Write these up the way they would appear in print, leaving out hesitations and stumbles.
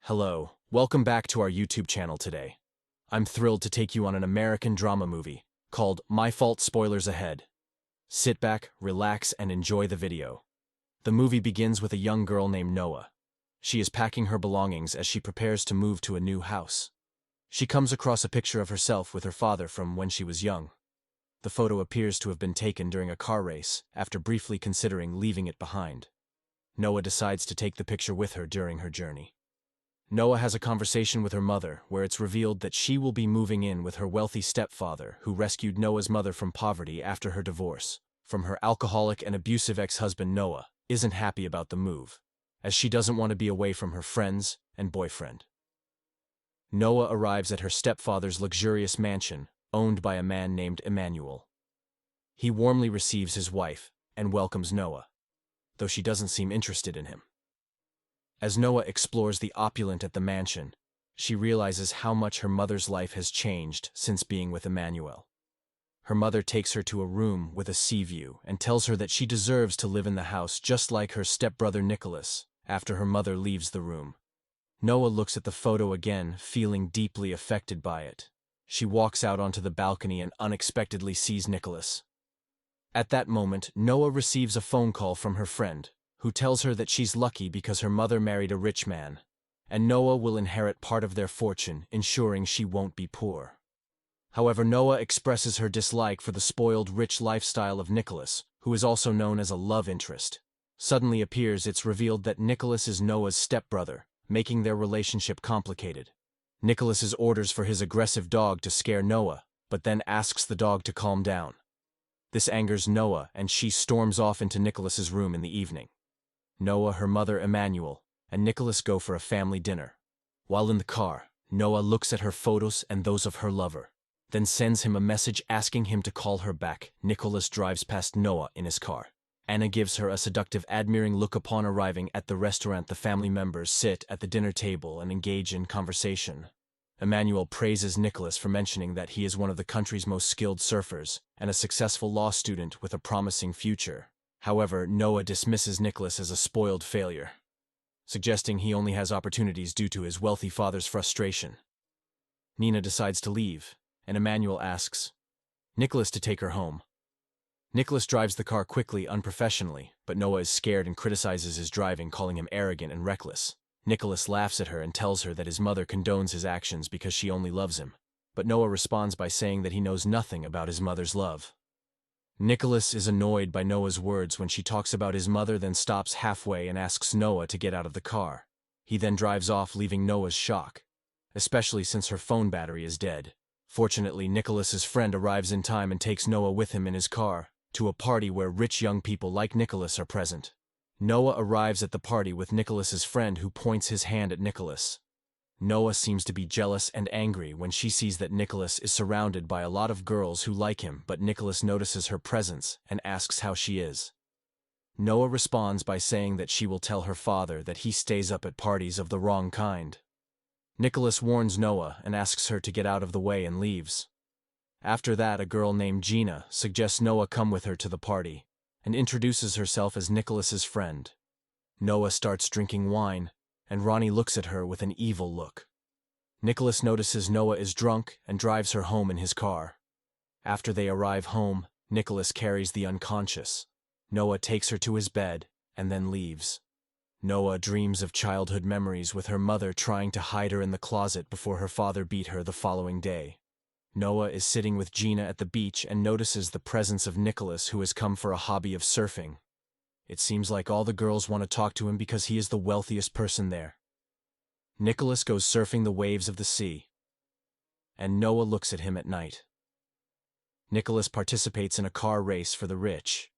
Hello, welcome back to our YouTube channel today. I'm thrilled to take you on an American drama movie called My Fault. Spoilers ahead. Sit back, relax, and enjoy the video. The movie begins with a young girl named Noah. She is packing her belongings as she prepares to move to a new house. She comes across a picture of herself with her father from when she was young. The photo appears to have been taken during a car race after briefly considering leaving it behind. Noah decides to take the picture with her during her journey. Noah has a conversation with her mother where it's revealed that she will be moving in with her wealthy stepfather who rescued Noah's mother from poverty after her divorce from her alcoholic and abusive ex-husband. Noah isn't happy about the move, as she doesn't want to be away from her friends and boyfriend. Noah arrives at her stepfather's luxurious mansion, owned by a man named Emmanuel. He warmly receives his wife and welcomes Noah, though she doesn't seem interested in him. As Noah explores the opulent at the mansion, she realizes how much her mother's life has changed since being with Emmanuel. Her mother takes her to a room with a sea view and tells her that she deserves to live in the house just like her stepbrother Nicholas after her mother leaves the room. Noah looks at the photo again, feeling deeply affected by it. She walks out onto the balcony and unexpectedly sees Nicholas. At that moment, Noah receives a phone call from her friend, who tells her that she's lucky because her mother married a rich man, and Noah will inherit part of their fortune, ensuring she won't be poor. However, Noah expresses her dislike for the spoiled rich lifestyle of Nicholas, who is also known as a love interest. Suddenly appears, it's revealed that Nicholas is Noah's stepbrother, making their relationship complicated. Nicholas's orders for his aggressive dog to scare Noah, but then asks the dog to calm down. This angers Noah, and she storms off into Nicholas's room in the evening. Noah, her mother Emmanuel, and Nicholas go for a family dinner. While in the car, Noah looks at her photos and those of her lover, then sends him a message asking him to call her back. Nicholas drives past Noah in his car. Anna gives her a seductive, admiring look upon arriving at the restaurant. The family members sit at the dinner table and engage in conversation. Emmanuel praises Nicholas for mentioning that he is one of the country's most skilled surfers and a successful law student with a promising future. However, Noah dismisses Nicholas as a spoiled failure, suggesting he only has opportunities due to his wealthy father's frustration. Nina decides to leave, and Emmanuel asks Nicholas to take her home. Nicholas drives the car quickly, unprofessionally, but Noah is scared and criticizes his driving, calling him arrogant and reckless. Nicholas laughs at her and tells her that his mother condones his actions because she only loves him, but Noah responds by saying that he knows nothing about his mother's love. Nicholas is annoyed by Noah's words when she talks about his mother, then stops halfway and asks Noah to get out of the car. He then drives off, leaving Noah's shock, especially since her phone battery is dead. Fortunately, Nicholas's friend arrives in time and takes Noah with him in his car to a party where rich young people like Nicholas are present. Noah arrives at the party with Nicholas's friend, who points his hand at Nicholas. Noah seems to be jealous and angry when she sees that Nicholas is surrounded by a lot of girls who like him, but Nicholas notices her presence and asks how she is. Noah responds by saying that she will tell her father that he stays up at parties of the wrong kind. Nicholas warns Noah and asks her to get out of the way and leaves. After that, a girl named Gina suggests Noah come with her to the party and introduces herself as Nicholas's friend. Noah starts drinking wine, and Ronnie looks at her with an evil look. Nicholas notices Noah is drunk and drives her home in his car. After they arrive home, Nicholas carries the unconscious. Noah takes her to his bed and then leaves. Noah dreams of childhood memories with her mother trying to hide her in the closet before her father beat her the following day. Noah is sitting with Gina at the beach and notices the presence of Nicholas, who has come for a hobby of surfing. It seems like all the girls want to talk to him because he is the wealthiest person there. Nicholas goes surfing the waves of the sea, and Noah looks at him at night. Nicholas participates in a car race for the rich,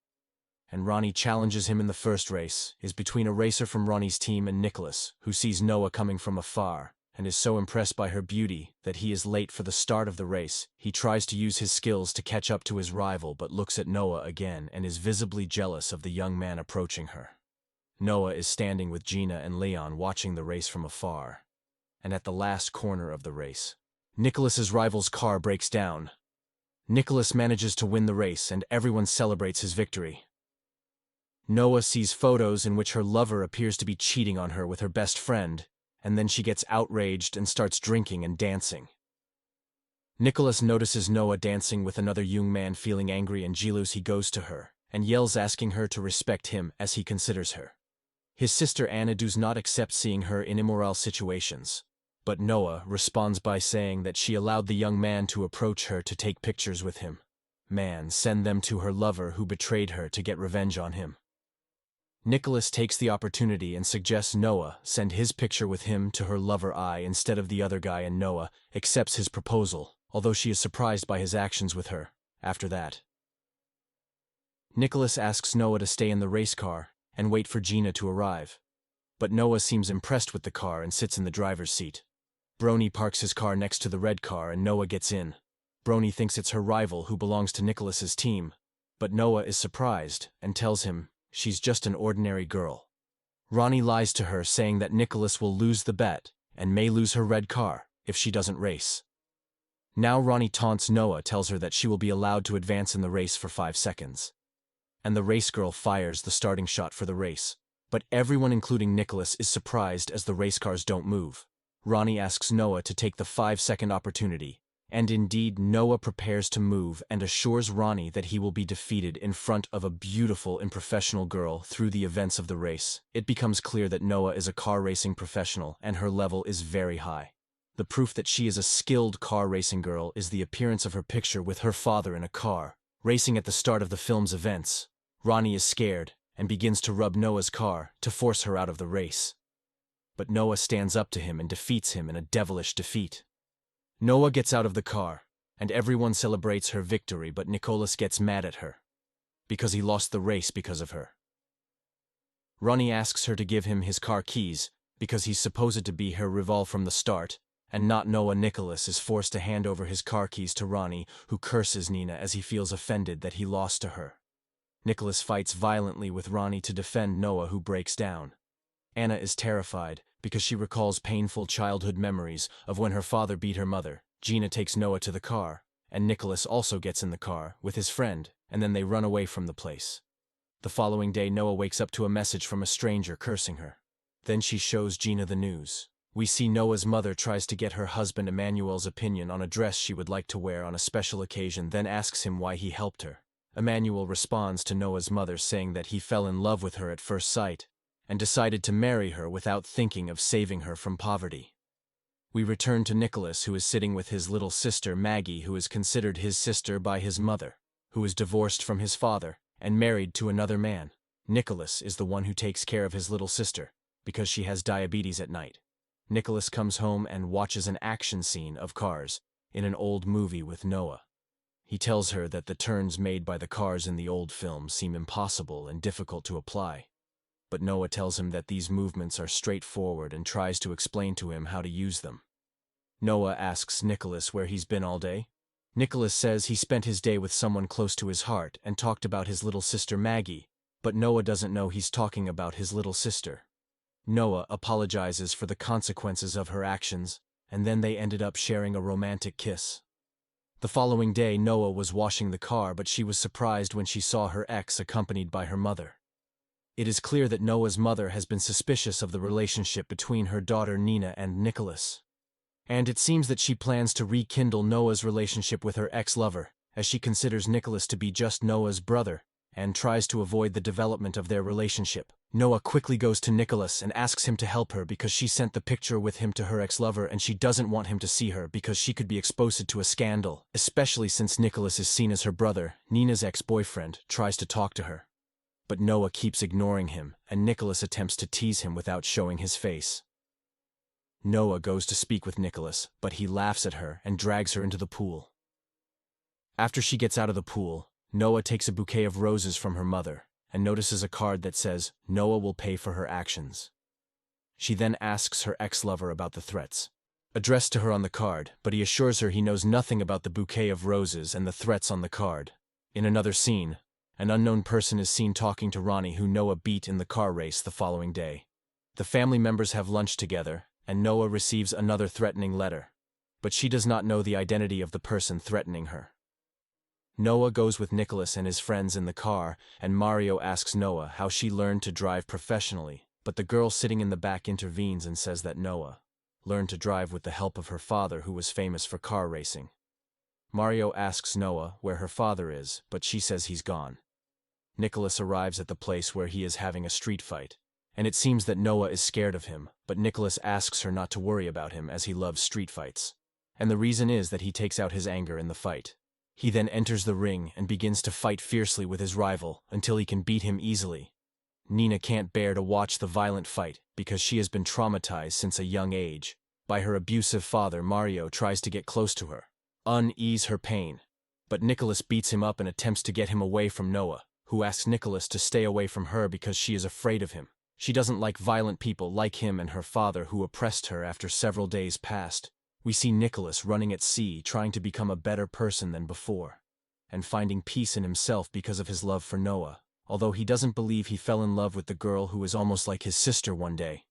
and Ronnie challenges him in the first race. Is between a racer from Ronnie's team and Nicholas, who sees Noah coming from afar and is so impressed by her beauty that he is late for the start of the race. He tries to use his skills to catch up to his rival, but looks at Noah again and is visibly jealous of the young man approaching her. Noah is standing with Gina and Leon watching the race from afar, and at the last corner of the race, Nicholas's rival's car breaks down. Nicholas manages to win the race and everyone celebrates his victory. Noah sees photos in which her lover appears to be cheating on her with her best friend and then she gets outraged and starts drinking and dancing. Nicholas notices Noah dancing with another young man, feeling angry and jealous. He goes to her and yells, asking her to respect him as he considers her. His sister Anna does not accept seeing her in immoral situations, but Noah responds by saying that she allowed the young man to approach her to take pictures with him. Send them to her lover who betrayed her to get revenge on him. Nicholas takes the opportunity and suggests Noah send his picture with him to her lover instead of the other guy, and Noah accepts his proposal, although she is surprised by his actions with her. After that, Nicholas asks Noah to stay in the race car and wait for Gina to arrive. But Noah seems impressed with the car and sits in the driver's seat. Brony parks his car next to the red car and Noah gets in. Brony thinks it's her rival who belongs to Nicholas's team, but Noah is surprised and tells him she's just an ordinary girl. Ronnie lies to her, saying that Nicholas will lose the bet and may lose her red car if she doesn't race. Now Ronnie taunts Noah, tells her that she will be allowed to advance in the race for 5 seconds. And the race girl fires the starting shot for the race. But everyone, including Nicholas, is surprised as the race cars don't move. Ronnie asks Noah to take the 5-second opportunity, and indeed Noah prepares to move and assures Ronnie that he will be defeated in front of a beautiful and professional girl through the events of the race. It becomes clear that Noah is a car racing professional and her level is very high. The proof that she is a skilled car racing girl is the appearance of her picture with her father in a car, racing at the start of the film's events. Ronnie is scared and begins to rub Noah's car to force her out of the race. But Noah stands up to him and defeats him in a devilish defeat. Noah gets out of the car, and everyone celebrates her victory, but Nicholas gets mad at her because he lost the race because of her. Ronnie asks her to give him his car keys because he's supposed to be her rival from the start, and not Noah. Nicholas is forced to hand over his car keys to Ronnie, who curses Nina as he feels offended that he lost to her. Nicholas fights violently with Ronnie to defend Noah, who breaks down. Anna is terrified because she recalls painful childhood memories of when her father beat her mother. Gina takes Noah to the car, and Nicholas also gets in the car with his friend, and then they run away from the place. The following day, Noah wakes up to a message from a stranger cursing her. Then she shows Gina the news. We see Noah's mother tries to get her husband Emmanuel's opinion on a dress she would like to wear on a special occasion, then asks him why he helped her. Emmanuel responds to Noah's mother, saying that he fell in love with her at first sight and decided to marry her without thinking of saving her from poverty. We return to Nicholas, who is sitting with his little sister Maggie, who is considered his sister by his mother, who is divorced from his father and married to another man. Nicholas is the one who takes care of his little sister because she has diabetes at night. Nicholas comes home and watches an action scene of cars in an old movie with Noah. He tells her that the turns made by the cars in the old film seem impossible and difficult to apply. But Noah tells him that these movements are straightforward and tries to explain to him how to use them. Noah asks Nicholas where he's been all day. Nicholas says he spent his day with someone close to his heart and talked about his little sister Maggie, but Noah doesn't know he's talking about his little sister. Noah apologizes for the consequences of her actions, and then they ended up sharing a romantic kiss. The following day, Noah was washing the car, but she was surprised when she saw her ex accompanied by her mother. It is clear that Noah's mother has been suspicious of the relationship between her daughter Nina and Nicholas. And it seems that she plans to rekindle Noah's relationship with her ex-lover, as she considers Nicholas to be just Noah's brother, and tries to avoid the development of their relationship. Noah quickly goes to Nicholas and asks him to help her because she sent the picture with him to her ex-lover and she doesn't want him to see her because she could be exposed to a scandal, especially since Nicholas is seen as her brother. Nina's ex-boyfriend tries to talk to her, but Noah keeps ignoring him and Nicholas attempts to tease him without showing his face. Noah goes to speak with Nicholas, but he laughs at her and drags her into the pool. After she gets out of the pool, Noah takes a bouquet of roses from her mother and notices a card that says, "Noah will pay for her actions." She then asks her ex-lover about the threats addressed to her on the card, but he assures her he knows nothing about the bouquet of roses and the threats on the card. In another scene, an unknown person is seen talking to Ronnie, who Noah beat in the car race the following day. The family members have lunch together, and Noah receives another threatening letter, but she does not know the identity of the person threatening her. Noah goes with Nicholas and his friends in the car, and Mario asks Noah how she learned to drive professionally, But the girl sitting in the back intervenes and says that Noah learned to drive with the help of her father, who was famous for car racing. Mario asks Noah where her father is, but she says he's gone. Nicholas arrives at the place where he is having a street fight, and it seems that Noah is scared of him, but Nicholas asks her not to worry about him as he loves street fights. And the reason is that he takes out his anger in the fight. He then enters the ring and begins to fight fiercely with his rival until he can beat him easily. Nina can't bear to watch the violent fight because she has been traumatized since a young age by her abusive father. Mario tries to get close to her, unease her pain, but Nicholas beats him up and attempts to get him away from Noah, who asks Nicholas to stay away from her because she is afraid of him. She doesn't like violent people like him and her father, who oppressed her. After several days passed, we see Nicholas running at sea, trying to become a better person than before, and finding peace in himself because of his love for Noah, although he doesn't believe he fell in love with the girl who is almost like his sister one day.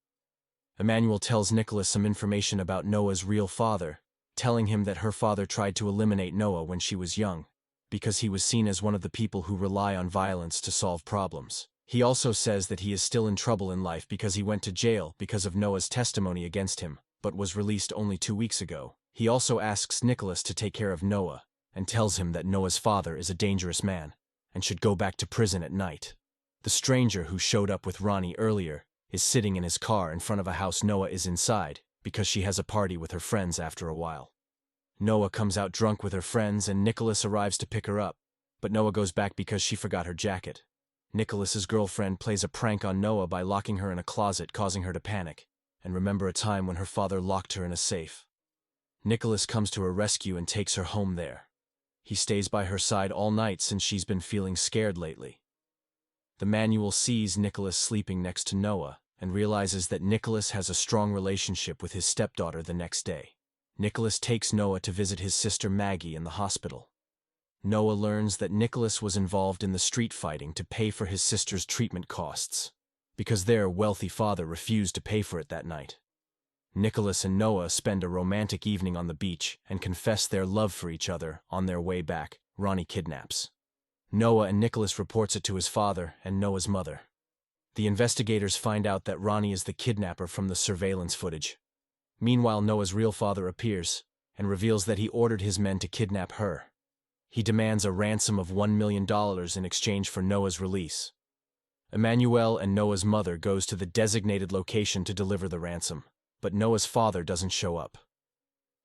Emmanuel tells Nicholas some information about Noah's real father, telling him that her father tried to eliminate Noah when she was young, because he was seen as one of the people who rely on violence to solve problems. He also says that he is still in trouble in life because he went to jail because of Noah's testimony against him, but was released only 2 weeks ago. He also asks Nicholas to take care of Noah, and tells him that Noah's father is a dangerous man and should go back to prison at night. The stranger who showed up with Ronnie earlier is sitting in his car in front of a house Noah is inside because she has a party with her friends after a while. Noah comes out drunk with her friends and Nicholas arrives to pick her up, but Noah goes back because she forgot her jacket. Nicholas's girlfriend plays a prank on Noah by locking her in a closet, causing her to panic and remember a time when her father locked her in a safe. Nicholas comes to her rescue and takes her home there. He stays by her side all night since she's been feeling scared lately. The manual sees Nicholas sleeping next to Noah and realizes that Nicholas has a strong relationship with his stepdaughter. The next day, Nicholas takes Noah to visit his sister Maggie in the hospital. Noah learns that Nicholas was involved in the street fighting to pay for his sister's treatment costs, because their wealthy father refused to pay for it that night. Nicholas and Noah spend a romantic evening on the beach and confess their love for each other. On their way back, Ronnie kidnaps Noah and Nicholas reports it to his father and Noah's mother. The investigators find out that Ronnie is the kidnapper from the surveillance footage. Meanwhile, Noah's real father appears and reveals that he ordered his men to kidnap her. He demands a ransom of $1 million in exchange for Noah's release. Emmanuel and Noah's mother goes to the designated location to deliver the ransom, but Noah's father doesn't show up.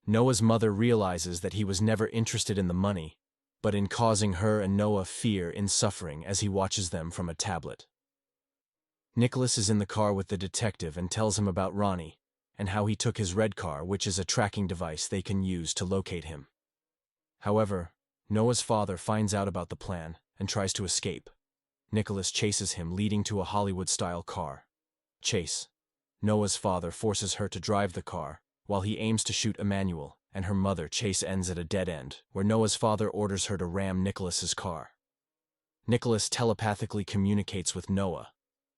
Noah's mother realizes that he was never interested in the money, but in causing her and Noah fear and suffering as he watches them from a tablet. Nicholas is in the car with the detective and tells him about Ronnie and how he took his red car, which is a tracking device they can use to locate him. However, Noah's father finds out about the plan and tries to escape. Nicholas chases him, leading to a Hollywood-style car chase. Noah's father forces her to drive the car, while he aims to shoot Emmanuel, and her mother. Chase ends at a dead end, where Noah's father orders her to ram Nicholas's car. Nicholas telepathically communicates with Noah,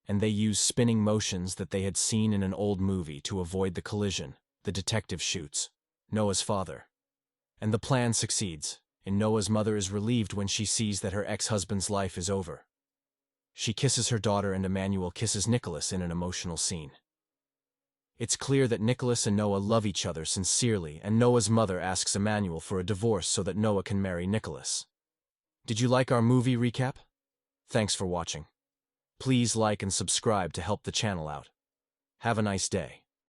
and they use spinning motions that they had seen in an old movie to avoid the collision. The detective shoots Noah's father, and the plan succeeds, and Noah's mother is relieved when she sees that her ex-husband's life is over. She kisses her daughter and Emmanuel kisses Nicholas in an emotional scene. It's clear that Nicholas and Noah love each other sincerely, and Noah's mother asks Emmanuel for a divorce so that Noah can marry Nicholas. Did you like our movie recap? Thanks for watching. Please like and subscribe to help the channel out. Have a nice day.